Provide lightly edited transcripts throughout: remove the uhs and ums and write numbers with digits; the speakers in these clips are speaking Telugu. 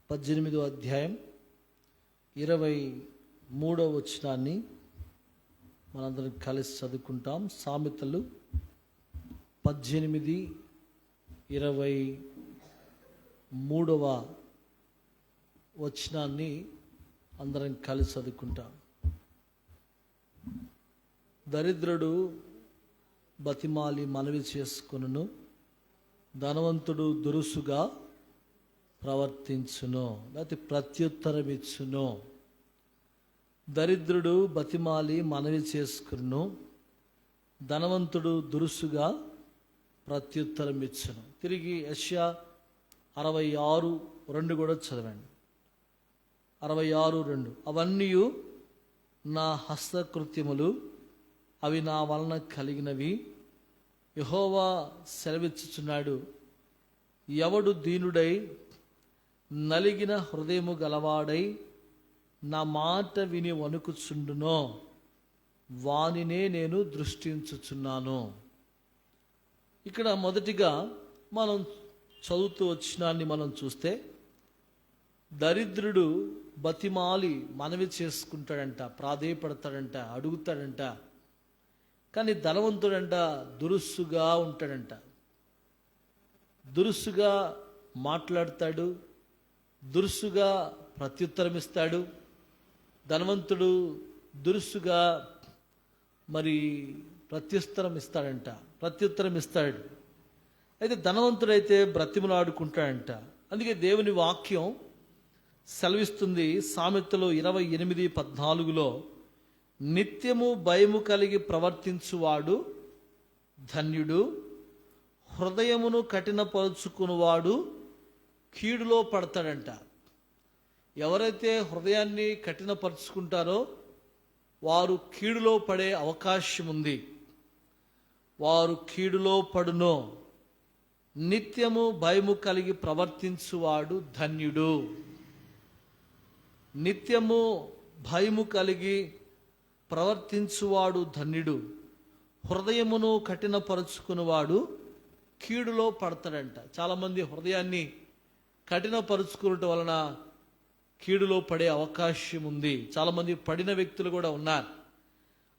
18వ అధ్యాయం 23వ వచనాన్ని మనందరం కలిసి చదువుకుంటాం. సామెతలు 18:23వ వచనాన్ని అందరం కలిసి చదువుకుంటాం. దరిద్రుడు బతిమాలి మనవి చేసుకొనును, ధనవంతుడు దురుసుగా ప్రవర్తించును, లేకపోతే ప్రత్యుత్తరం ఇచ్చును. దరిద్రుడు బతిమాలి మనవి చేసుకును, ధనవంతుడు దురుసుగా ప్రత్యుత్తరం ఇచ్చును. తిరిగి యెషయా 66:2 కూడా చదవండి. 66:2 అవన్నీ నా హస్తకృత్యములు, అవి నా వలన కలిగినవి. యెహోవా సెలవిచ్చుచున్నాడు, ఎవడు దీనుడై నలిగిన హృదయము గలవాడై నా మాట విని వణుకుచుండునో వానినే నేను దృష్టించుచున్నాను. ఇక్కడ మొదటిగా మనం చదువుతూ వచ్చినాన్ని మనం చూస్తే, దరిద్రుడు బతిమాలి మనవి చేసుకుంటాడంట, ప్రాధేయపడతాడంట, అడుగుతాడంట. కానీ ధనవంతుడంట దురుసుగా ఉంటాడంట, దురుసుగా మాట్లాడతాడు, దురుసుగా ప్రత్యుత్తరం ఇస్తాడు. ధనవంతుడు దురుసుగా ప్రత్యుత్తరం ఇస్తాడు. అయితే ధనవంతుడైతే బ్రతిమలాడుకుంటాడంట. అందుకే దేవుని వాక్యం సెలవిస్తుంది సామెతలు 28:14 నిత్యము భయము కలిగి ప్రవర్తించువాడు ధన్యుడు, హృదయమును కఠినపరుచుకునివాడు కీడులో పడతాడంట. ఎవరైతే హృదయాన్ని కఠినపరుచుకుంటారో వారు కీడులో పడే అవకాశం ఉంది. వారు కీడులో పడునో. నిత్యము భయము కలిగి ప్రవర్తించువాడు ధన్యుడు. నిత్యము భయము కలిగి ప్రవర్తించువాడు ధన్యుడు, హృదయమును కఠినపరుచుకునివాడు కీడులో పడతాడంట. చాలామంది హృదయాన్ని కఠినపరుచుకోవటం వలన కీడులో పడే అవకాశం ఉంది. చాలామంది పడిన వ్యక్తులు కూడా ఉన్నారు.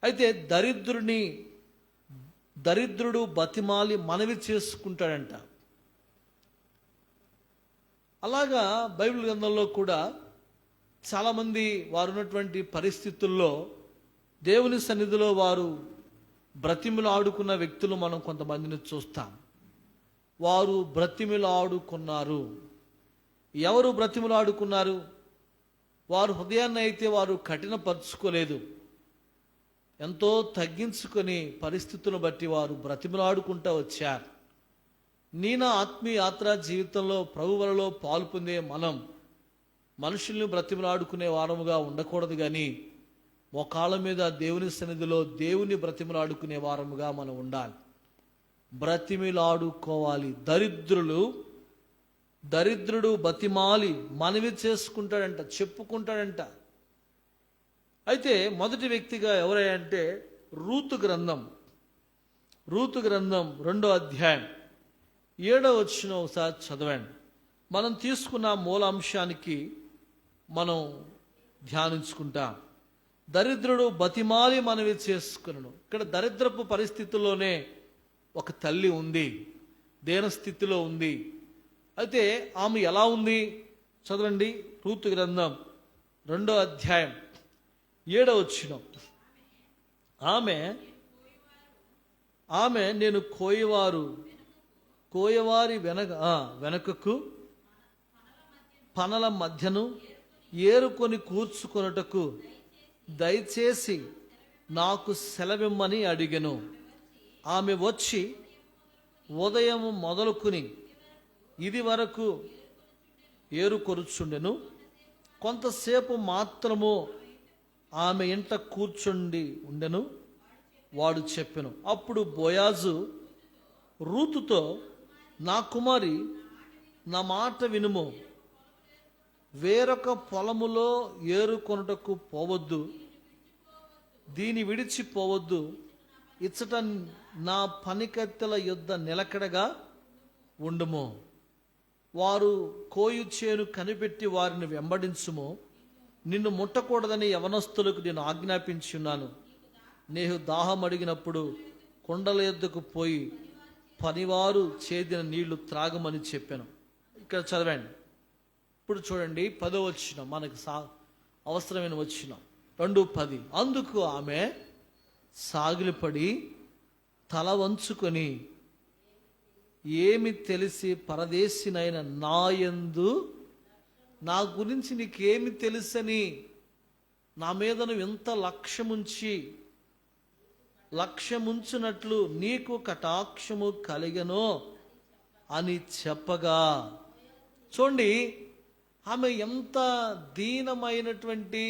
అయితే దరిద్రుడు బతిమాలి మనవి చేసుకుంటాడంట. అలాగా బైబిల్ గ్రంథంలో కూడా చాలామంది వారు ఉన్నటువంటి పరిస్థితుల్లో దేవుని సన్నిధిలో వారు బ్రతిమిలాడుకున్న వ్యక్తులు మనం కొంతమందిని చూస్తాం. వారు బ్రతిమిలాడుకున్నారు. ఎవరు బ్రతిమిలాడుకున్నారు? వారు హృదయాన్ని అయితే వారు కఠినపరుచుకోలేదు. ఎంతో తగ్గించుకొని పరిస్థితులను బట్టి వారు బ్రతిమిలాడుకుంటూ వచ్చారు. నా ఆత్మీయ యాత్రా జీవితంలో ప్రభువులలో పాలు పొందే మనం మనుషుల్ని బ్రతిమిలాడుకునే వారముగా ఉండకూడదు, కానీ మోకాళ్ళ మీద దేవుని సన్నిధిలో దేవుని బ్రతిమిలాడుకునే వారముగా మనం ఉండాలి. బ్రతిమిలాడుకోవాలి. దరిద్రుడు బతిమాలి మనవి చేసుకుంటాడంట, చెప్పుకుంటాడంట. అయితే మొదటి వ్యక్తిగా ఎవరంటే రూతు గ్రంథం 2వ అధ్యాయం 7వ వచనం ఒకసారి చదవండి. మనం తీసుకున్న మూలాంశానికి మనం ధ్యానించుకుంటాం. దరిద్రుడు బతిమాలి మనవి చేసుకును. ఇక్కడ దరిద్రపు పరిస్థితుల్లోనే ఒక తల్లి ఉంది, దేన స్థితిలో ఉంది. అయితే ఆమె ఎలా ఉంది చదవండి. రూతు గ్రంథం 2వ అధ్యాయం 7వ వచనం. ఆమె నేను కోయవారి వెనకకు పనల మధ్యను ఏరుకొని కూర్చుకొనుటకు దయచేసి నాకు సెలవిమ్మని అడిగెను. ఆమె వచ్చి ఉదయం మొదలుకుని ఇది వరకు ఏరుకొరుచుండెను. కొంతసేపు మాత్రము ఆమె ఇంట కూర్చుండి ఉండెను. వాడు చెప్పెను. అప్పుడు బోయాజు రూతుతో, నా కుమారి, నా మాట వినుము. వేరొక పొలములో ఏరుకొనుటకు పోవద్దు, దీని విడిచిపోవద్దు. ఇచ్చట నా పనికత్తెల యుద్ధ నిలకడగా ఉండుము. వారు కోయు చేను కనిపెట్టి వారిని వెంబడించుము. నిన్ను ముట్టకూడదని యవనస్తులకు నేను ఆజ్ఞాపించున్నాను. నేను దాహం అడిగినప్పుడు కొండల యొద్దకు పోయి పనివారు చేదిన నీళ్లు త్రాగమని చెప్పాను. ఇక్కడ చదవండి. ఇప్పుడు చూడండి 10వ వచనం, మనకు అవసరమైన వచనం 2:10. అందుకు ఆమె సాగిలపడి తల వంచుకొని, ఏమి తెలిసి పరదేశినైన నాయందు నా గురించి నీకేమి తెలుసని, నా మీద నువ్వు ఎంత లక్ష్యముంచునట్లు నీకు కటాక్షము కలిగనో అని చెప్పగా. చూడండి, ఆమె ఎంత దీనమైనటువంటి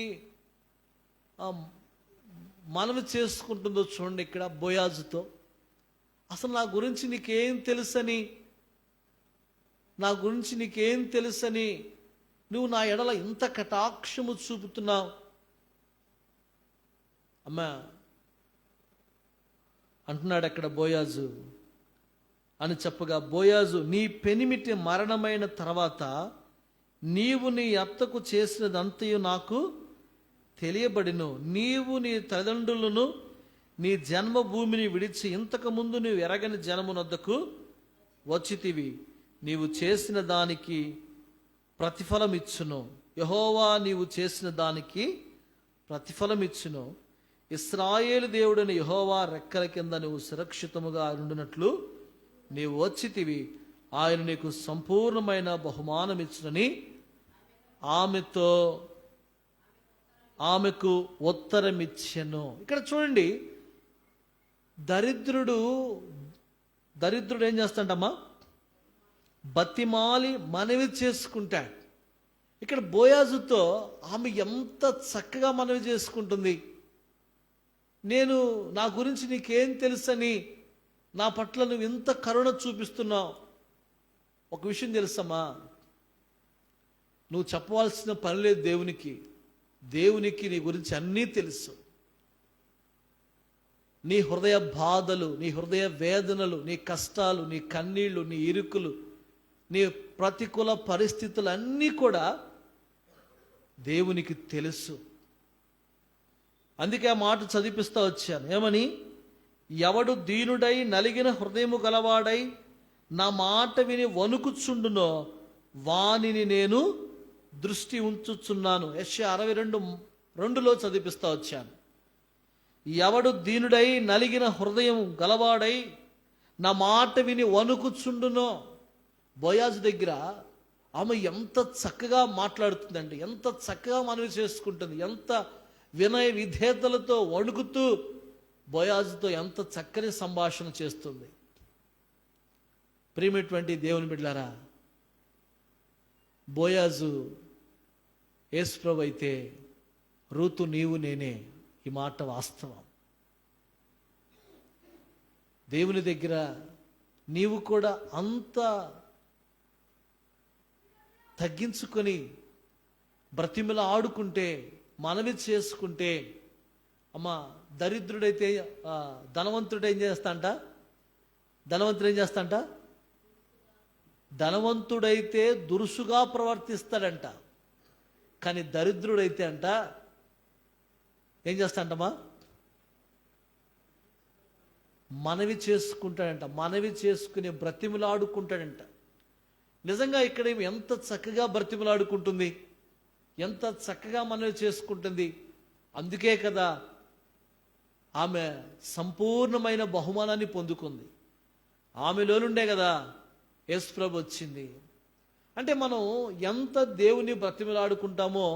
మనవి చేసుకుంటుందో చూడండి ఇక్కడ బోయాజుతో. అసలు నా గురించి నీకేం తెలుసని నువ్వు నా ఎడల ఇంత కటాక్షము చూపుతున్నావు. అమ్మా అంటున్నాడు అక్కడ బోయాజు అని చెప్పగా, బోయాజు, నీ పెనిమిటి మరణమైన తర్వాత నీవు నీ అత్తకు చేసినదంతయు నాకు తెలియబడిను. నీవు నీ తల్లిదండ్రులను నీ జన్మభూమిని విడిచి ఇంతకుముందు నీవు ఎరగని జనమునొద్దకు వచ్చితివి. నీవు చేసిన దానికి ప్రతిఫలమిచ్చును. యెహోవా నీవు చేసిన దానికి ప్రతిఫలమిచ్చును. ఇశ్రాయేలు దేవుడని యెహోవా రెక్కల కింద నువ్వు సురక్షితముగా ఉండినట్లు నీవు వచ్చితివి. ఆయన నీకు సంపూర్ణమైన బహుమానమిచ్చునని ఆమెకు ఉత్తరమిచ్చెను. ఇక్కడ చూడండి, దరిద్రుడు ఏం చేస్తాడమ్మా? బతిమాలి మనవి చేసుకుంటాడు. ఇక్కడ బోయాజుతో ఆమె ఎంత చక్కగా మనవి చేసుకుంటుంది. నేను నా గురించి నీకేం తెలుసని, నా పట్ల నువ్వు ఇంత కరుణ చూపిస్తున్నావు. ఒక విషయం తెలుసమ్మా, నువ్వు చెప్పవలసిన పని లేదు దేవునికి నీ గురించి అన్నీ తెలుసు. నీ హృదయ బాధలు, నీ హృదయ వేదనలు, నీ కష్టాలు, నీ కన్నీళ్లు, నీ ఇరుకులు, నీ ప్రతికూల పరిస్థితులు అన్నీ కూడా దేవునికి తెలుసు. అందుకే ఆ మాట చదివిస్తూ వచ్చాను. ఏమని? ఎవడు దీనుడై నలిగిన హృదయము గలవాడై నా మాట విని వణుకుచుండునో వానిని నేను దృష్టి ఉంచుచున్నాను. యెషయా 62:2 చదివిస్తూ వచ్చాను. ఎవడు దీనుడై నలిగిన హృదయం గలవాడై నా మాట విని వణుకుచుండునో. బోయాజు దగ్గర ఆమె ఎంత చక్కగా మాట్లాడుతుందండి, ఎంత చక్కగా మనవి చేసుకుంటుంది, ఎంత వినయ విధేయతలతో వణుకుతూ బోయాజుతో ఎంత చక్కని సంభాషణ చేస్తుంది. ప్రియమైనటువంటి దేవుని బిడ్డలారా, బోయాజు యేసుప్రభు అయితే రూతు నీవు నేనే. ఈ మాట వాస్తవం. దేవుని దగ్గర నీవు కూడా అంత తగ్గించుకొని బ్రతిమల ఆడుకుంటే, మనవి చేసుకుంటే, అమ్మా దరిద్రుడైతే ధనవంతుడు ఏం చేస్తాంట? ధనవంతుడైతే దురుసుగా ప్రవర్తిస్తాడంట. కానీ దరిద్రుడైతే అంట ఏం చేస్తాడంటమ్మా? మనవి చేసుకుంటాడంట. మనవి చేసుకుని బ్రతిమలాడుకుంటాడంట. నిజంగా ఇక్కడ ఎంత చక్కగా బ్రతిమలాడుకుంటుంది, ఎంత చక్కగా మనవి చేసుకుంటుంది. అందుకే కదా ఆమె సంపూర్ణమైన బహుమానాన్ని పొందుకుంది. ఆమెలో నుండే కదా యేసుప్రభు వచ్చింది. అంటే మనం ఎంత దేవుని బ్రతిమలాడుకుంటామో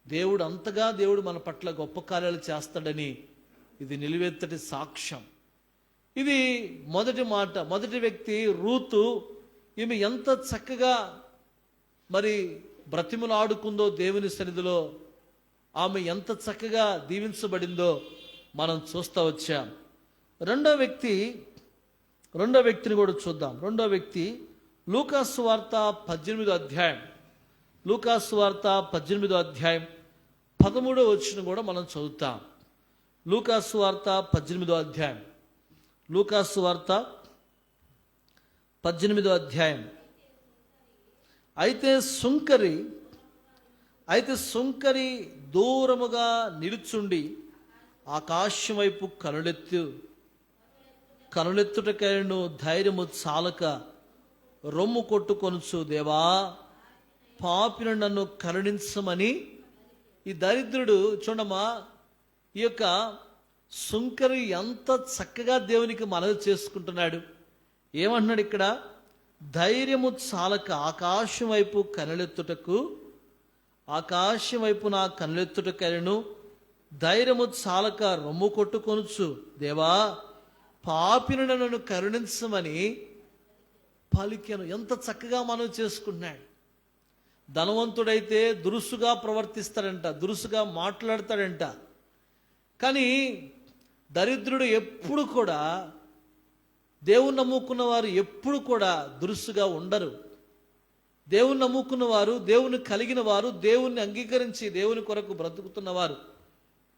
దేవుడు మన పట్ల గొప్ప కార్యాలు చేస్తాడని ఇది నిలువెత్తటి సాక్ష్యం. ఇది మొదటి మాట. మొదటి వ్యక్తి రూతు. ఈమె ఎంత చక్కగా మరి బ్రతిమలాడుకుందో దేవుని సన్నిధిలో, ఆమె ఎంత చక్కగా దీవించబడిందో మనం చూస్తూ వచ్చాం. రెండో వ్యక్తిని కూడా చూద్దాం. రెండో వ్యక్తి లూకాసు వార్త 18వ అధ్యాయం. లూకాసు వార్త 18వ అధ్యాయం 13వ వచనం కూడా మనం చదువుతాం. లూకాసు వార్త 18వ అధ్యాయం. లూకాసు వార్త 18వ అధ్యాయం అయితే సుంకరి దూరముగా నిలుచుండి ఆకాశం వైపు కనులెత్తుటకైనను ధైర్యము చాలక రొమ్ము కొట్టుకొనుచు, దేవా పాపిని నన్ను కరుణించమని. ఈ దరిద్రుడు చూడమ్మా, ఈ యొక్క సుంకరి ఎంత చక్కగా దేవునికి మనవి చేసుకుంటున్నాడు. ఏమంటున్నాడు ఇక్కడ? ధైర్యము చాలక ఆకాశం వైపు నా కనులెత్తుటకైనను ధైర్యము చాలక రొమ్ము కొట్టుకొనుచు, దేవా పాపిని నన్ను కరుణించమని పలికెను. ఎంత చక్కగా మనవి చేసుకుంటున్నాడు. ధనవంతుడైతే దురుసుగా ప్రవర్తిస్తాడంట, దురుసుగా మాట్లాడతాడంట. కానీ దరిద్రుడు ఎప్పుడు కూడా, దేవుని నమ్ముకున్న వారు ఎప్పుడు కూడా దురుసుగా ఉండరు. దేవుని నమ్ముకున్న వారు, దేవుని కలిగిన వారు, దేవుణ్ణి అంగీకరించి దేవుని కొరకు బ్రతుకుతున్నవారు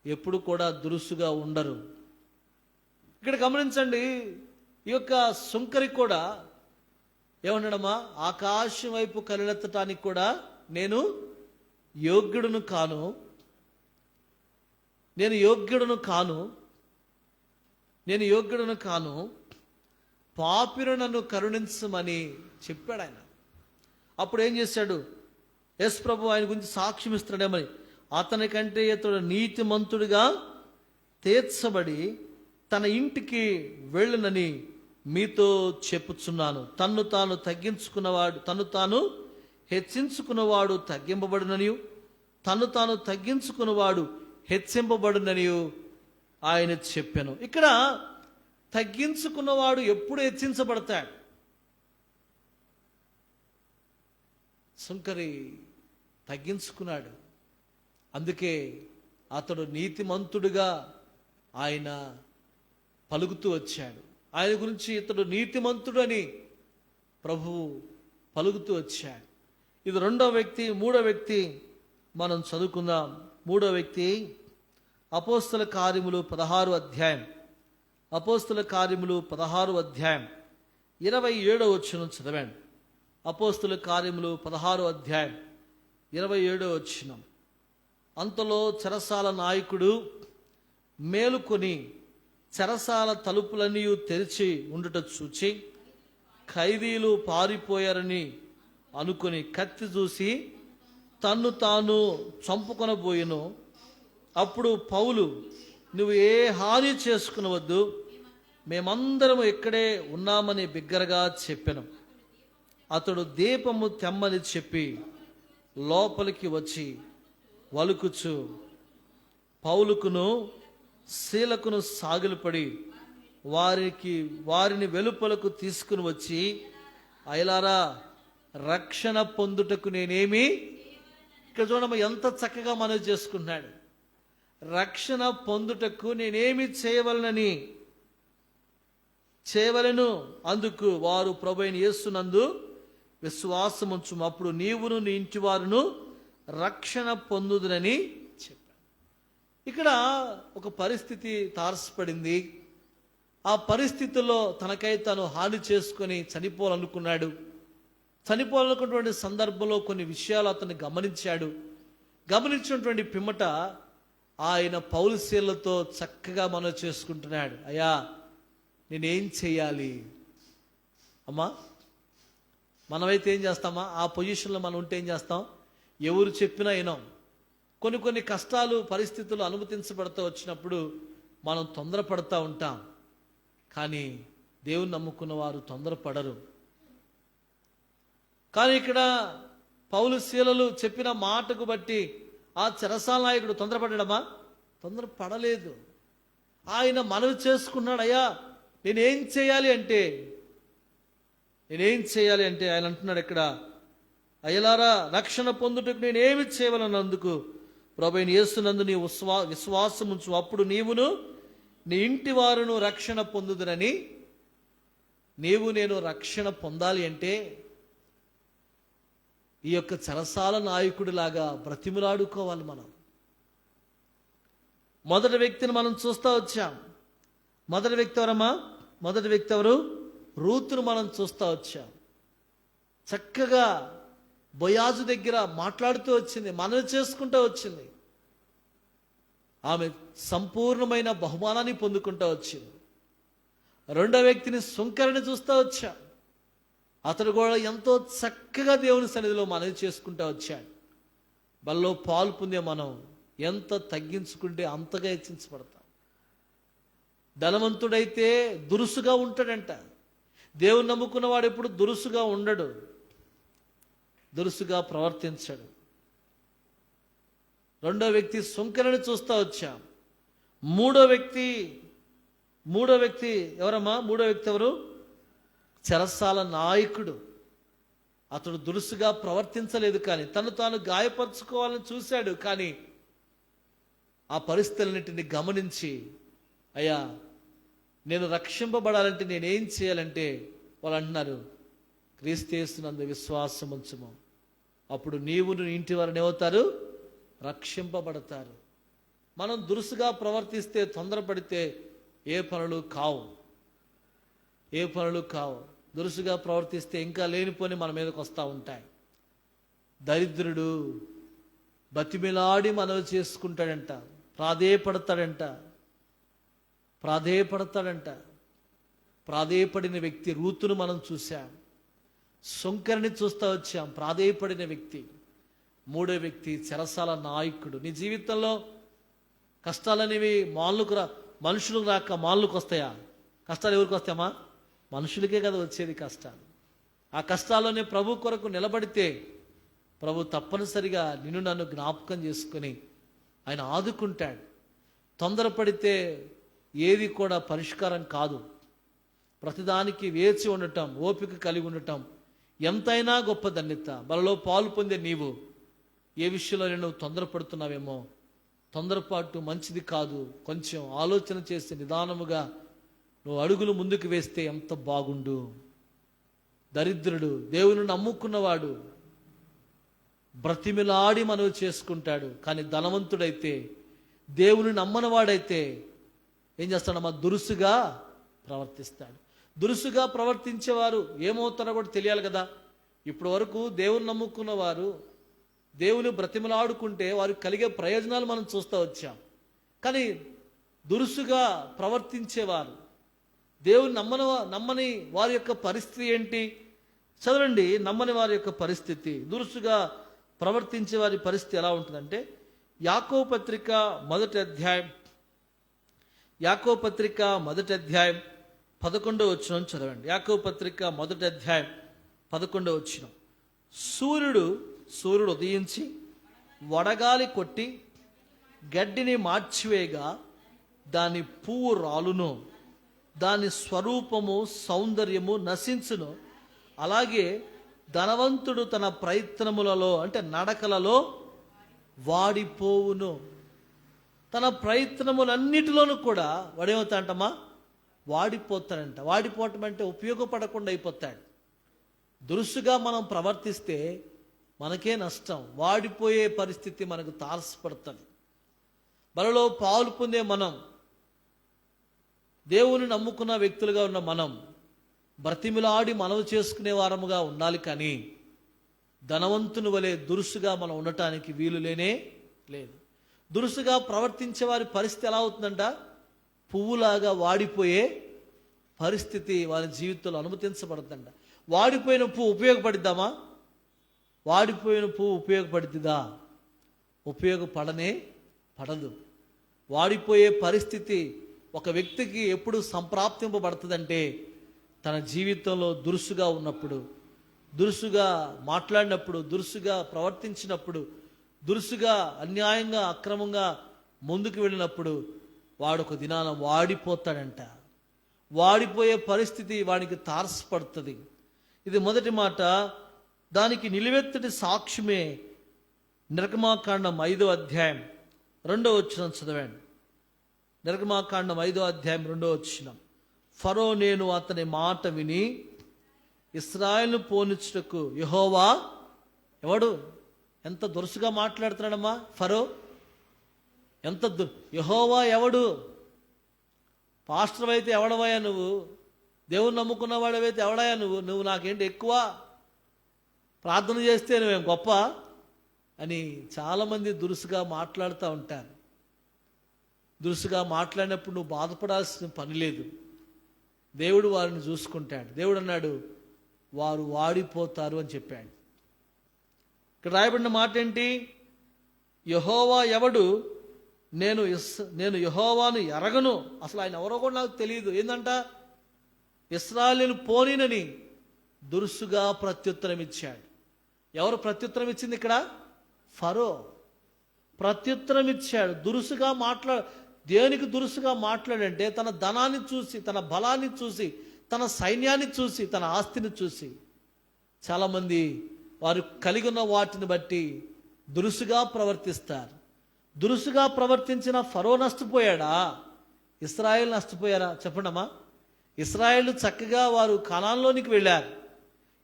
ఎప్పుడు కూడా దురుసుగా ఉండరు. ఇక్కడ గమనించండి, ఈ యొక్క సుంకరి కూడా ఏమన్నాడమ్మా? ఆకాశం వైపు కనులెత్తటానికి కూడా నేను యోగ్యుడును కాను, పాపిని నన్ను కరుణించమని చెప్పాడు ఆయన. అప్పుడు ఏం చేశాడు? యేసు ప్రభు ఆయన గురించి సాక్ష్యం ఇస్తున్నాడేమని, అతని కంటే ఇతడు నీతిమంతుడిగా తీర్చబడి తన ఇంటికి వెళ్ళునని మీతో చెప్పుచున్నాను. తన్ను తాను హెచ్చించుకున్నవాడు తగ్గింపబడుననియు, తన్ను తాను తగ్గించుకున్నవాడు హెచ్చింపబడునని ఆయన చెప్పాను. ఇక్కడ తగ్గించుకున్నవాడు ఎప్పుడు హెచ్చించబడతాడు? సుంకరి తగ్గించుకున్నాడు. అందుకే అతడు నీతిమంతుడిగా ఆయన పలుకుతూ వచ్చాడు. ఆయన గురించి ఇతడు నీతిమంతుడు అని ప్రభువు పలుకుతూ వచ్చాడు. ఇది రెండో వ్యక్తి. మూడో వ్యక్తి మనం చదువుకుందాం. మూడో వ్యక్తి అపోస్తల కార్యములు 16వ అధ్యాయం. అపోస్తల కార్యములు 16వ అధ్యాయం 27వ వచనం చదవండి. అపోస్తల కార్యములు 16వ అధ్యాయం 27వ వచనం. అంతలో చెరసాల నాయకుడు మేలుకొని చెరసాల తలుపులన్నీ తెరిచి ఉండుట చూచి ఖైదీలు పారిపోయారని అనుకుని కత్తి చూసి తన్ను తాను చంపుకొనబోయెను. అప్పుడు పౌలు, నువ్వు ఏ హాని చేసుకునవద్దు, మేమందరము ఇక్కడే ఉన్నామని బిగ్గరగా చెప్పెను. అతడు దీపము తెమ్మని చెప్పి లోపలికి వచ్చి వలుకుచు పౌలుకును శీలకును సాగిలపడి వారిని వెలుపలకు తీసుకుని వచ్చి, అయలారా రక్షణ పొందుటకు నేనేమి. ఇక్కడ చూడమ్మ ఎంత చక్కగా మనవి చేసుకున్నాడు. రక్షణ పొందుటకు నేనేమి చేయవలెను. అందుకు వారు ప్రభువైన యేసునందు విశ్వాసముంచు, అప్పుడు నీవును నీ ఇంటి వారును రక్షణ పొందుదునని చెప్పాడు. ఇక్కడ ఒక పరిస్థితి తారసపడింది. ఆ పరిస్థితిలో తనకై తాను హాని చేసుకొని చనిపోవాలనుకున్నాడు. చనిపోవాలనుకున్నటువంటి సందర్భంలో కొన్ని విషయాలు అతను గమనించాడు. గమనించినటువంటి పిమ్మట ఆయన పౌలు శీలతో చక్కగా మనవి చేసుకుంటున్నాడు. అయ్యా నేనేం చేయాలి? అమ్మా మనమైతే ఏం చేస్తామా? ఆ పొజిషన్లో మనం ఉంటే ఏం చేస్తాం? ఎవరు చెప్పినా వినం. కొన్ని కష్టాలు పరిస్థితులు అనుమతించబడుతూ వచ్చినప్పుడు మనం తొందరపడతా ఉంటాం. కానీ దేవుని నమ్ముకున్న వారు తొందరపడరు. కానీ ఇక్కడ పౌలు శీలలు చెప్పిన మాటకు బట్టి ఆ చెరసాల నాయకుడు తొందరపడ్డాడమా? తొందరపడలేదు. ఆయన మనవి చేసుకున్నాడు. అయ్యా నేనేం చేయాలి అంటే ఆయన అంటున్నాడు ఇక్కడ, అయ్యలారా రక్షణ పొందుటకు నేనేమి చేయవలనందుకు ప్రభువైన యేసునందు నీ విశ్వాసముంచు, అప్పుడు నీవును నీ ఇంటి వారును రక్షణ పొందుదురని. నేను రక్షణ పొందాలి అంటే ఈ యొక్క చెరసాల నాయకుడిలాగా బ్రతిమలాడుకోవాలి. మనం మొదటి వ్యక్తిని మనం చూస్తూ వచ్చాం. మొదటి వ్యక్తి ఎవరమ్మా? మొదటి వ్యక్తి ఎవరు? రూతును మనం చూస్తూ వచ్చాం. చక్కగా బోయాజు దగ్గర మాట్లాడుతూ వచ్చింది, మనవి చేసుకుంటూ వచ్చింది. ఆమె సంపూర్ణమైన బహుమానాన్ని పొందుకుంటూ వచ్చింది. రెండో వ్యక్తిని సుంకరిని చూస్తూ వచ్చా. అతడు కూడా ఎంతో చక్కగా దేవుని సన్నిధిలో మనవి చేసుకుంటూ వచ్చాడు. బల్లో పాలు పొందే మనం ఎంత తగ్గించుకుంటే అంతగా హెచ్చించబడతాం. ధనవంతుడైతే దురుసుగా ఉంటాడంట. దేవుని నమ్ముకున్నవాడు ఎప్పుడు దురుసుగా ఉండడు, దురుసుగా ప్రవర్తించడు. రెండో వ్యక్తి సుంకరిని చూస్తూ వచ్చాం. మూడో వ్యక్తి ఎవరమ్మా? మూడో వ్యక్తి ఎవరు? చెరసాల నాయకుడు. అతడు దురుసుగా ప్రవర్తించలేదు, కానీ తను తాను గాయపరుచుకోవాలని చూశాడు. కానీ ఆ పరిస్థితులన్నింటినీ గమనించి, అయ్యా నేను రక్షింపబడాలంటే నేనేం చేయాలంటే, వాళ్ళు అంటున్నారు, క్రీస్తు యేసునందు విశ్వాసం ఉంచుము, అప్పుడు నీవు నీ ఇంటి వారిని ఏమవుతారు? రక్షింపబడతారు. మనం దురుసుగా ప్రవర్తిస్తే, తొందరపడితే ఏ పనులు కావు. దురుసుగా ప్రవర్తిస్తే ఇంకా లేనిపోని మన మీదకి వస్తూ ఉంటాయి. దరిద్రుడు బతిమిలాడి మనవి చేసుకుంటాడంట, ప్రాధేయపడిన వ్యక్తి రూతును మనం చూసాం. సుంకరిని చూస్తూ వచ్చాం, ప్రాధేయపడిన వ్యక్తి. మూడో వ్యక్తి చెరసాల నాయకుడు. నీ జీవితంలో కష్టాలనేవి మనుషులకు రాక మాళ్ళకు వస్తాయా? కష్టాలు ఎవరికి వస్తాయమ్మా? మనుషులకే కదా వచ్చేది కష్టాలు. ఆ కష్టాల్లోనే ప్రభు కొరకు నిలబడితే ప్రభు తప్పనిసరిగా నిన్ను నన్ను జ్ఞాపకం చేసుకుని ఆయన ఆదుకుంటాడు. తొందరపడితే ఏది కూడా పరిష్కారం కాదు. ప్రతిదానికి వేచి ఉండటం, ఓపిక కలిగి ఉండటం ఎంతైనా గొప్ప ధన్యత. బలలో పాలు పొందే నీవు ఏ విషయంలో నువ్వు తొందరపడుతున్నావేమో, తొందరపాటు మంచిది కాదు. కొంచెం ఆలోచన చేసి నిదానముగా నువ్వు అడుగులు ముందుకు వేస్తే ఎంత బాగుండు. దరిద్రుడు దేవుని నమ్ముకున్నవాడు బ్రతిమిలాడి మనవి చేసుకుంటాడు. కానీ ధనవంతుడైతే, దేవుని నమ్మనవాడైతే ఏం చేస్తాడమ్మా? దురుసుగా ప్రవర్తిస్తాడు. దురుసుగా ప్రవర్తించేవారు ఏమవుతారో కూడా తెలియాలి కదా. ఇప్పటి వరకు దేవుని నమ్ముకున్నవారు దేవుని బ్రతిమలాడుకుంటే వారికి కలిగే ప్రయోజనాలు మనం చూస్తూ వచ్చాం. కానీ దురుసుగా ప్రవర్తించేవారు, దేవుని నమ్మని వారి యొక్క పరిస్థితి ఏంటి? చదవండి. నమ్మని వారి యొక్క పరిస్థితి, దురుసుగా ప్రవర్తించే వారి పరిస్థితి ఎలా ఉంటుందంటే, యాకోబు పత్రిక మొదటి అధ్యాయం 11వ వచనం చదవండి. యాకోబు పత్రిక మొదటి అధ్యాయం 11వ వచనం. సూర్యుడు ఉదయించి వడగాలి కొట్టి గడ్డిని మార్చివేయగా దాని పువ్వు రాలును, దాని స్వరూపము సౌందర్యము నశించును. అలాగే ధనవంతుడు తన ప్రయత్నములలో, అంటే నడకలలో వాడిపోవును. తన ప్రయత్నములన్నిటిలోనూ కూడా వాడేమవుతాడంటమ్మా? వాడిపోతాడంట. వాడిపోవటం అంటే ఉపయోగపడకుండా అయిపోతాడు. దురుసుగా మనం ప్రవర్తిస్తే మనకే నష్టం. వాడిపోయే పరిస్థితి మనకు తారసపడుతుంది. బలలో పాలు పొందే మనం, దేవుని నమ్ముకున్న వ్యక్తులుగా ఉన్న మనం బ్రతిమిలాడి మనవి చేసుకునే వారముగా ఉండాలి. కానీ ధనవంతుని వలె దురుసుగా మనం ఉండటానికి వీలు లేనే లేదు. దురుసుగా ప్రవర్తించే వారి పరిస్థితి ఎలా అవుతుందంట? పువ్వులాగా వాడిపోయే పరిస్థితి వారి జీవితంలో అనుమతించబడుతుందంట. వాడిపోయిన పువ్వు ఉపయోగపడిద్దామా? వాడిపోయిన పువ్వు ఉపయోగపడుతుందా? పడదు. వాడిపోయే పరిస్థితి ఒక వ్యక్తికి ఎప్పుడు సంప్రాప్తింపబడుతుందంటే, తన జీవితంలో దురుసుగా ఉన్నప్పుడు, దురుసుగా మాట్లాడినప్పుడు, దురుసుగా ప్రవర్తించినప్పుడు, దురుసుగా అన్యాయంగా అక్రమంగా ముందుకు వెళ్ళినప్పుడు వాడు ఒక దినాన వాడిపోతాడంట. వాడిపోయే పరిస్థితి వాడికి తారసపడుతుంది. ఇది మొదటి మాట. దానికి నిలువెత్తటి సాక్ష్యమే నిర్గమాకాండం 5వ అధ్యాయం 2వ వచనం చదవండి. నిర్గమాకాండం 5వ అధ్యాయం 2వ వచనం. ఫరో నేను అతని మాట విని ఇశ్రాయేలును పోనిచ్చుటకు యెహోవా ఎవడు? ఎంత దురుసుగా మాట్లాడుతున్నాడమ్మా ఫరో. యెహోవా ఎవడు? పాస్టర్ అయితే ఎవడవయ్యా నువ్వు? దేవుని నమ్ముకున్నవాడవైతే ఎవడయ్యా నువ్వు? నువ్వు నాకేంటి ఎక్కువ? ప్రార్థన చేస్తే నువ్వేం గొప్ప అని చాలామంది దురుసుగా మాట్లాడుతూ ఉంటారు. దురుసుగా మాట్లాడినప్పుడు నువ్వు బాధపడాల్సిన పని లేదు. దేవుడు వారిని చూసుకుంటాడు. దేవుడు అన్నాడు వారు వాడిపోతారు అని చెప్పాడు. ఇక్కడ రాయబడిన మాట ఏంటి? యెహోవా ఎవడు? నేను యెహోవాను ఎరగను, అసలు ఆయన ఎవరో కూడా నాకు తెలియదు. ఏందంట? ఇశ్రాయేలును పోనీనని దురుసుగా ప్రత్యుత్తరం ఇచ్చాడు. ఎవరు ప్రత్యుత్తరం ఇచ్చింది ఇక్కడ? ఫరో ప్రత్యుత్తరం ఇచ్చాడు. దురుసుగా దేనికి దురుసుగా మాట్లాడంటే తన ధనాన్ని చూసి, తన బలాన్ని చూసి, తన సైన్యాన్ని చూసి, తన ఆస్తిని చూసి. చాలామంది వారు కలిగి ఉన్న వాటిని బట్టి దురుసుగా ప్రవర్తిస్తారు. దురుసుగా ప్రవర్తించిన ఫరో నష్టపోయాడా? ఇశ్రాయేలు నష్టపోయారా? చెప్పండమ్మా. ఇశ్రాయేలు చక్కగా వారు కనాన్లోనికి వెళ్ళారు.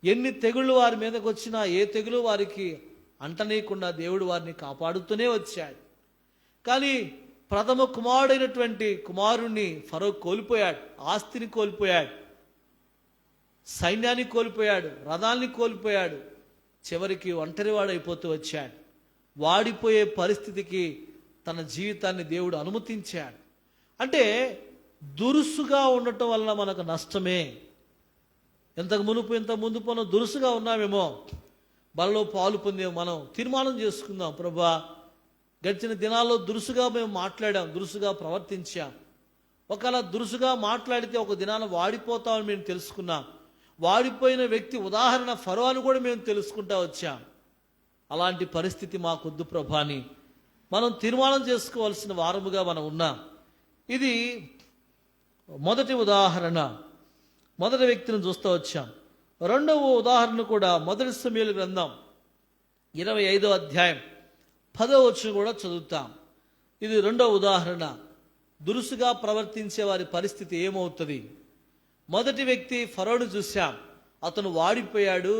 ఎన్ని తెగుళ్ళు వారి మీదకి వచ్చినా ఏ తెగులు వారికి అంటనీయకుండా దేవుడు వారిని కాపాడుతూనే వచ్చాడు. కానీ ప్రథమ కుమారుడైనటువంటి కుమారుణ్ణి ఫరో కోల్పోయాడు. ఆస్తిని కోల్పోయాడు, సైన్యాన్ని కోల్పోయాడు, రథాన్ని కోల్పోయాడు. చివరికి ఒంటరివాడైపోతూ వచ్చాడు. వాడిపోయే పరిస్థితికి తన జీవితాన్ని దేవుడు అనుమతించాడు. అంటే దురుసుగా ఉండటం వలన మనకు నష్టమే. ఇంత ముందు మనం దురుసుగా ఉన్నామేమో, బలలో పాలు పొందే మనం తీర్మానం చేసుకుందాం. ప్రభువా, గడిచిన దినాల్లో దురుసుగా మేము మాట్లాడాం, దురుసుగా ప్రవర్తించాం. ఒకవేళ దురుసుగా మాట్లాడితే ఒక దినాన వాడిపోతామని మేము తెలుసుకున్నాం. వాడిపోయిన వ్యక్తి ఉదాహరణ ఫరో అని కూడా మేము తెలుసుకుంటా వచ్చాం. అలాంటి పరిస్థితి మాకొద్దు ప్రభా అని మనం తీర్మానం చేసుకోవాల్సిన వారముగా మనం ఉన్నాం. ఇది మొదటి ఉదాహరణ. మొదటి వ్యక్తిని చూస్తూ వచ్చాం. రెండవ ఉదాహరణ కూడా మొదటి సమూయేలు గ్రంథం 25వ అధ్యాయం 10వ వచనం కూడా చదువుతాం. ఇది రెండవ ఉదాహరణ. దురుసుగా ప్రవర్తించే వారి పరిస్థితి ఏమవుతుంది? మొదటి వ్యక్తి ఫరోను చూశాం. అతను వాడిపోయాడు.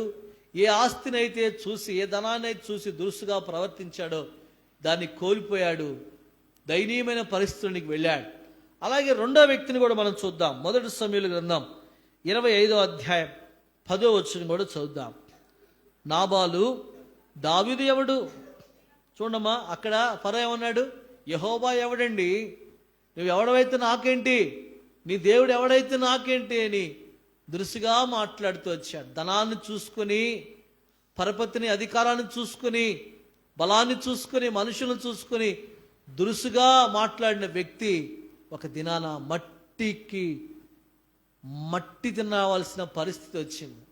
ఏ ఆస్తినైతే చూసి, ఏ ధనాన్ని చూసి దురుసుగా ప్రవర్తించాడో దాన్ని కోల్పోయాడు. దయనీయమైన పరిస్థితులకు వెళ్ళాడు. అలాగే రెండో వ్యక్తిని కూడా మనం చూద్దాం. మొదటి సమూయేలు గ్రంథం 25వ అధ్యాయం 10వ వచనం కూడా చదువుదాం. నాబాలు దావీదు ఎవడు? చూడమ్మా, అక్కడ ఫరో ఏమన్నాడు? యెహోవా ఎవడండి? నువ్వు ఎవడవైతే నాకేంటి, నీ దేవుడు ఎవడైతే నాకేంటి అని దురుసుగా మాట్లాడుతూ వచ్చాడు. ధనాన్ని చూసుకొని, పరపతిని, అధికారాన్ని చూసుకొని, బలాన్ని చూసుకొని, మనుషులను చూసుకొని దురుసుగా మాట్లాడిన వ్యక్తి ఒక దినాన మట్టి తినవలసిన పరిస్థితి వచ్చింది.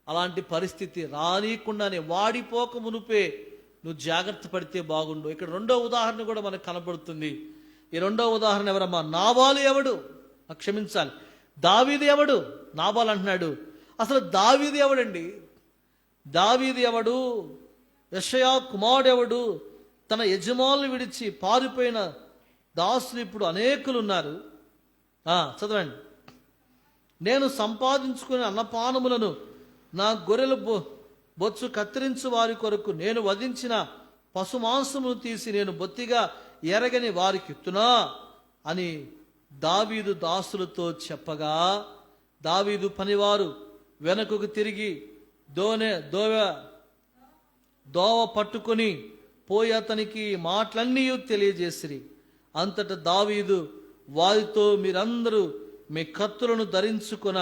అలాంటి పరిస్థితి రానీయకుండానే వాడిపోక మునుపే నువ్వు జాగ్రత్త పడితే బాగుండు. ఇక్కడ రెండో ఉదాహరణ కూడా మనకు కనబడుతుంది. ఈ రెండో ఉదాహరణ ఎవరమ్మా? నాబాలు ఎవడు? క్షమించాలి, దావీదు ఎవడు? నాబాలు అంటున్నాడు. అసలు దావీదు ఎవడండి? దావీదు ఎవడు? యెషయా కుమారుడు ఎవడు? తన యజమానులు విడిచి పారిపోయిన దాసులు ఇప్పుడు అనేకులు ఉన్నారు. చదవండి. నేను సంపాదించుకునే అన్నపానములను, నా గొర్రెల బొచ్చు కత్తిరించు వారి కొరకు నేను వధించిన పశు మాంసమును తీసి నేను బొత్తిగా ఎరగని వారికి ఇత్తునా అని దావీదు దాసులతో చెప్పగా, దావీదు పనివారు వెనకకు తిరిగి దోవ పట్టుకొని పోయి అతనికి మాటలన్నీ తెలియజేసిరి. అంతటా దావీదు వారితో, మీరందరూ మీ కత్తులను ధరించుకొన,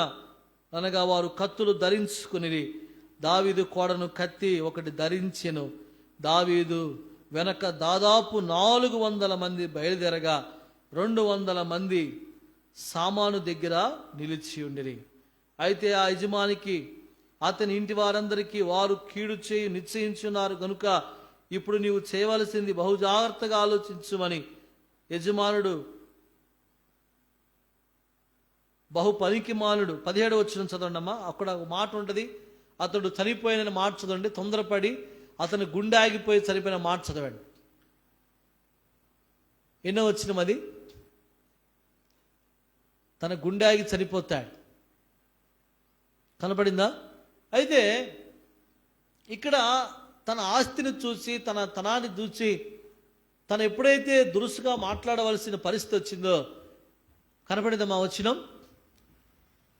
అనగా వారు కత్తులు ధరించుకుని దావీదు కోడను కత్తి ఒకటి ధరించెను. దావీదు వెనక దాదాపు 400 మంది బయలుదేరగా 200 మంది సామాను దగ్గర నిలిచి ఉండిరి. అయితే ఆ యజమానికి అతని ఇంటి వారందరికీ వారు కీడు చేయి నిశ్చయించున్నారు గనుక ఇప్పుడు నీవు చేయవలసింది బహు జాగ్రత్తగా ఆలోచించుమని యజమానుడు బహు పనికి మానుడు. 17వ వచనం చదవండి అమ్మా. అక్కడ ఒక మాట ఉంటుంది, అతడు చనిపోయిన మాట చదవండి. తొందరపడి అతను గుండె ఆగిపోయి చనిపోయిన మాట చదవండి. ఎన్నో వచనం అది? తన గుండె ఆగి చనిపోతాడు. కనపడిందా? అయితే ఇక్కడ తన ఆస్తిని చూసి, తన ధనాన్ని చూసి, తను ఎప్పుడైతే దురుసుగా మాట్లాడవలసిన పరిస్థితి వచ్చిందో కనపడిందమ్మా వచనం?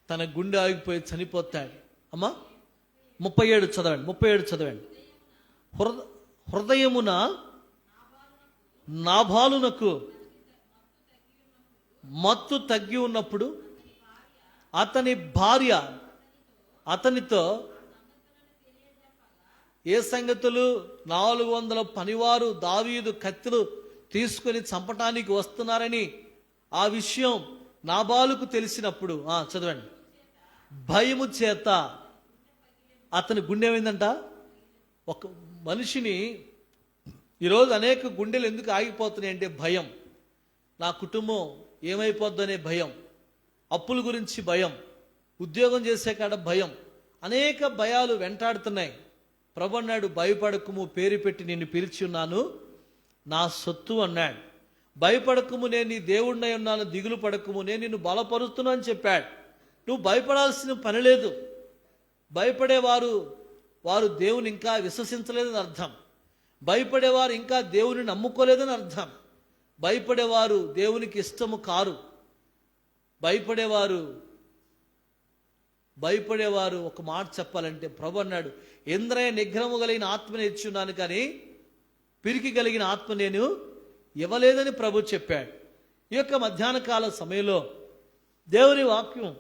తన గుండె ఆగిపోయి చనిపోతాడు. అమ్మా 37 చదవండి, 37 చదవండి. హృదయమున నాబాలునకు మత్తు తగ్గి ఉన్నప్పుడు అతని భార్య అతనితో ఏ సంగతులు, 400 పనివారు దావీదు కత్తులు తీసుకొని చంపటానికి వస్తున్నారని ఆ విషయం నాబాలుకు తెలిసినప్పుడు, చదవండి, భయము చేత అతని గుండె ఏమైందంట. ఒక మనిషిని ఈరోజు అనేక గుండెలు ఎందుకు ఆగిపోతున్నాయి అంటే భయం. నా కుటుంబం ఏమైపోద్దనే భయం, అప్పుల గురించి భయం, ఉద్యోగం చేసే కాడ భయం, అనేక భయాలు వెంటాడుతున్నాయి. ప్రభు అన్నాడు, భయపడకుము, పేరు పెట్టి నిన్ను పిలిచి ఉన్నాను, నా సొత్తు అన్నాడు. భయపడకుము, నేను నీ దేవుడినై ఉన్నాను, దిగులు పడకుము, నేను నిన్ను బలపరుస్తున్నా అని చెప్పాడు. నువ్వు భయపడాల్సిన పని లేదు. భయపడేవారు దేవుని ఇంకా విశ్వసించలేదని అర్థం. భయపడేవారు ఇంకా దేవుని నమ్ముకోలేదని అర్థం. భయపడేవారు దేవునికి ఇష్టము కారు. భయపడేవారు ఒక మాట చెప్పాలంటే, ప్రభు అన్నాడు, ఇంద్రియ నిగ్రహము కలిగిన ఆత్మని ఇచ్చున్నాను కానీ పిరికి కలిగిన ఆత్మ నేను ఇవ్వలేదని ప్రభు చెప్పాడు. ఈ యొక్క మధ్యాహ్న కాల సమయంలో దేవుని వాక్యం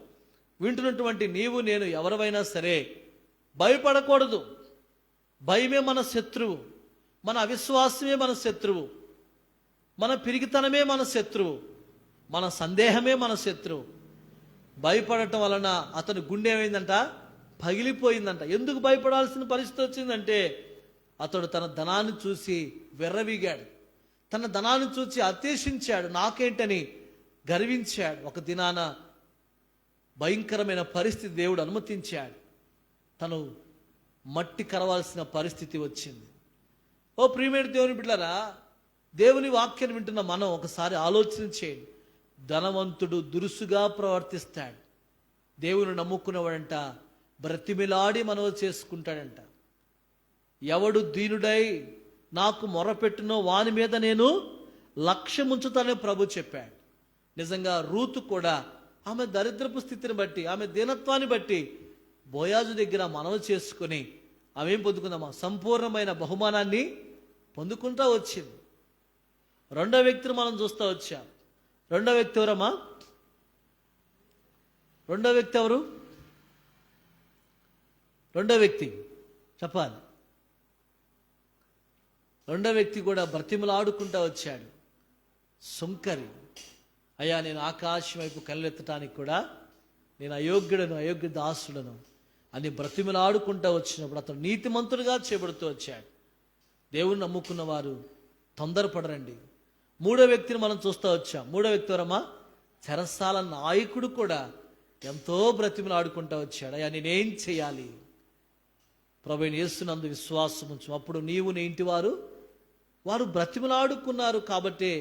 వింటున్నటువంటి నీవు నేను ఎవరైనా సరే భయపడకూడదు. భయమే మన శత్రువు, మన అవిశ్వాసమే మన శత్రువు, మన పిరిగితనమే మన శత్రువు, మన సందేహమే మన శత్రువు. భయపడటం వలన అతని గుండె ఏమైందంట, పగిలిపోయిందంట. ఎందుకు భయపడాల్సిన పరిస్థితి వచ్చిందంటే, అతడు తన ధనాన్ని చూసి విర్రవీగాడు, తన ధనాన్ని చూసి అతిశయించాడు, నాకేంటని గర్వించాడు. ఒక దినాన భయంకరమైన పరిస్థితి దేవుడు అనుమతించాడు. తను మట్టి కరవాల్సిన పరిస్థితి వచ్చింది. ఓ ప్రియమైన దేవుని బిడ్డలారా, దేవుని వాక్యాన్ని వింటున్న మనం ఒకసారి ఆలోచన చేయండి. ధనవంతుడు దురుసుగా ప్రవర్తిస్తాడు. దేవుని నమ్ముకున్నవాడంట బ్రతిమిలాడి మనవి చేసుకుంటాడంట. ఎవడు దీనుడై నాకు మొరపెట్టునో వాని మీద నేను లక్ష్యముంచుతానని ప్రభు చెప్పాడు. నిజంగా రూతు కూడా ఆమె దరిద్రపు స్థితిని బట్టి, ఆమె దీనత్వాన్ని బట్టి బోయాజు దగ్గర మనవి చేసుకుని ఆమె ఏం పొందుకుందామా, సంపూర్ణమైన బహుమానాన్ని పొందుకుంటా వచ్చింది. రెండో వ్యక్తిని మనం చూస్తూ వచ్చాం. రెండో వ్యక్తి ఎవరమ్మా? రెండో వ్యక్తి ఎవరు? రెండో వ్యక్తి చెప్పాలి. రెండో వ్యక్తి కూడా బ్రతిమలాడుకుంటూ వచ్చాడు. సుంకరి, అయ్యా నేను ఆకాశం వైపు కళ్ళెత్తడానికి కూడా నేను అయోగ్య దాసుడను అని బ్రతిమలాడుకుంటూ వచ్చినప్పుడు అతను నీతిమంతుడిగా చేపడుతూ వచ్చాడు. దేవుణ్ణి నమ్ముకున్న వారు తొందరపడరండి. మూడో వ్యక్తిని మనం చూస్తూ వచ్చాం. మూడో వ్యక్తి ఎవరమ్మా? చెరసాల నాయకుడు కూడా ఎంతో బ్రతిమలాడుకుంటూ వచ్చాడు. అయ్యా నేనేం చేయాలి? ప్రభువైన యేసునందు విశ్వాసం ఉంచు. అప్పుడు నీవు నీ ఇంటి వారు బ్రతిమలాడుకున్నారు కాబట్టి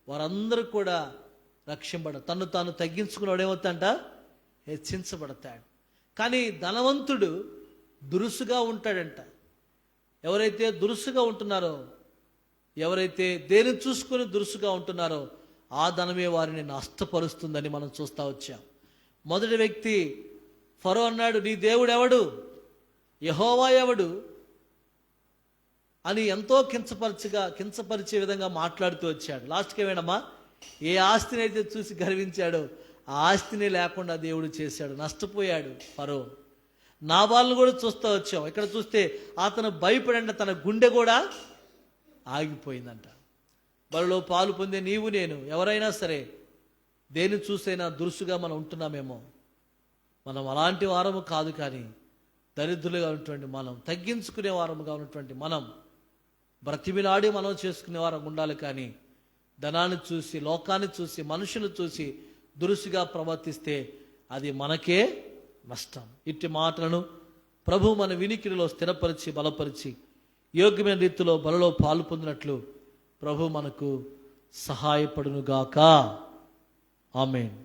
వారందరూ కూడా తన్ను తాను తగ్గించుకున్నాడు ఏమవుతాడంట, హెచ్చించబడతాడు. కానీ ధనవంతుడు దురుసుగా ఉంటాడంట. ఎవరైతే దురుసుగా ఉంటున్నారో, ఎవరైతే దేని చూసుకొని దురుసుగా ఉంటున్నారో ఆ ధనమే వారిని నష్టపరుస్తుందని మనం చూస్తూ వచ్చాం. మొదటి వ్యక్తి ఫరో అన్నాడు, నీ దేవుడు ఎవడు? యెహోవా ఎవడు అని ఎంతో కించపరిచే విధంగా మాట్లాడుతూ వచ్చాడు. లాస్ట్కి ఏమైనమ్మా, ఏ ఆస్తిని అయితే చూసి గర్వించాడో ఆ ఆస్తిని లేకుండా దేవుడు చేశాడు. నష్టపోయాడు ఫరో. నాబాలును కూడా చూస్తూ వచ్చాం. ఇక్కడ చూస్తే అతను భయపడండి, తన గుండె కూడా ఆగిపోయిందంట. బలిలో పాలు పొందే నీవు నేను ఎవరైనా సరే దేని చూసైనా దురుసుగా మనం ఉంటున్నామేమో. మనం అలాంటి వారము కాదు, కానీ దరిద్రులుగా ఉన్నటువంటి మనం, తగ్గించుకునే వారముగా ఉన్నటువంటి మనం, బ్రతిమిలాడి మనం చేసుకునే వారం ఉండాలి. కానీ ధనాన్ని చూసి, లోకాన్ని చూసి, మనుషులు చూసి దురుసుగా ప్రవర్తిస్తే అది మనకే నష్టం. ఇట్టి మాటలను ప్రభు మన వినికిడిలో స్థిరపరిచి బలపరిచి యోగ్యమైన రీతిలో బలలో పాలు పొందినట్లు ప్రభు మనకు సహాయపడునుగాక. ఆమేన్.